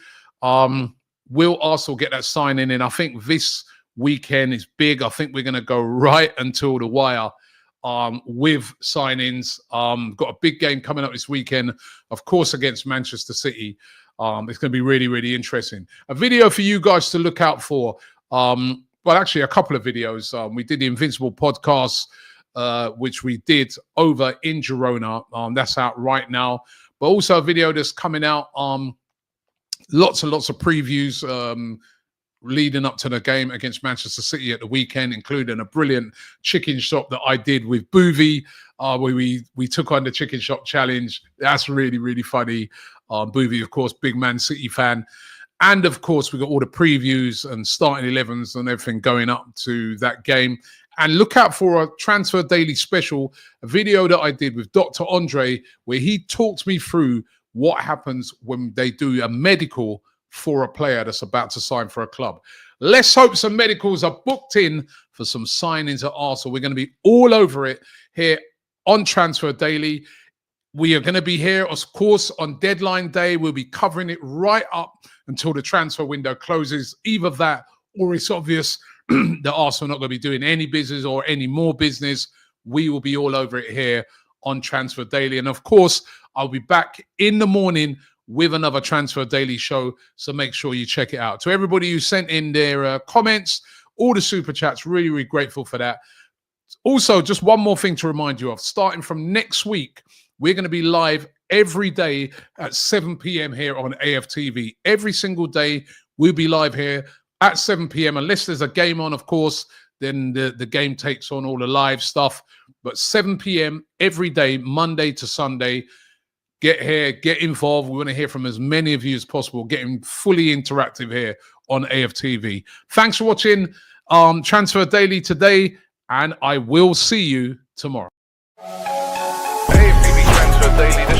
Will Arsenal get that signing in? I think this weekend is big. I think we're going to go right until the wire with signings. Got a big game coming up this weekend, of course, against Manchester City. It's going to be really, really interesting. A video for you guys to look out for. Well, actually, a couple of videos. We did the Invincible podcast, which we did over in Girona. That's out right now. But also a video that's coming out. Lots and lots of previews leading up to the game against Manchester City at the weekend, including a brilliant chicken shop that I did with Boovy, where we took on the chicken shop challenge. That's really, really funny. Boovy, of course, big Man City fan. And, of course, we got all the previews and starting 11s and everything going up to that game. And look out for a Transfer Daily special, a video that I did with Dr. Andre, where he talks me through what happens when they do a medical for a player that's about to sign for a club. Let's hope some medicals are booked in for some signings at Arsenal. We're going to be all over it here on Transfer Daily. We are going to be here, of course, on deadline day. We'll be covering it right up until the transfer window closes. Either that or it's obvious that Arsenal are not going to be doing any business or any more business. We will be all over it here on Transfer Daily. And, of course, I'll be back in the morning with another Transfer Daily show, so make sure you check it out. To everybody who sent in their comments, all the super chats, really, really grateful for that. Also, just one more thing to remind you of. Starting from next week, we're going to be live every day at 7 p.m. here on AFTV. Every single day, we'll be live here at 7 p.m. Unless there's a game on, of course, then the game takes on all the live stuff. But 7 p.m. every day, Monday to Sunday. Get here, get involved. We want to hear from as many of you as possible, getting fully interactive here on AFTV. Thanks for watching Transfer Daily today, and I will see you tomorrow. AFTV Transfer Daily.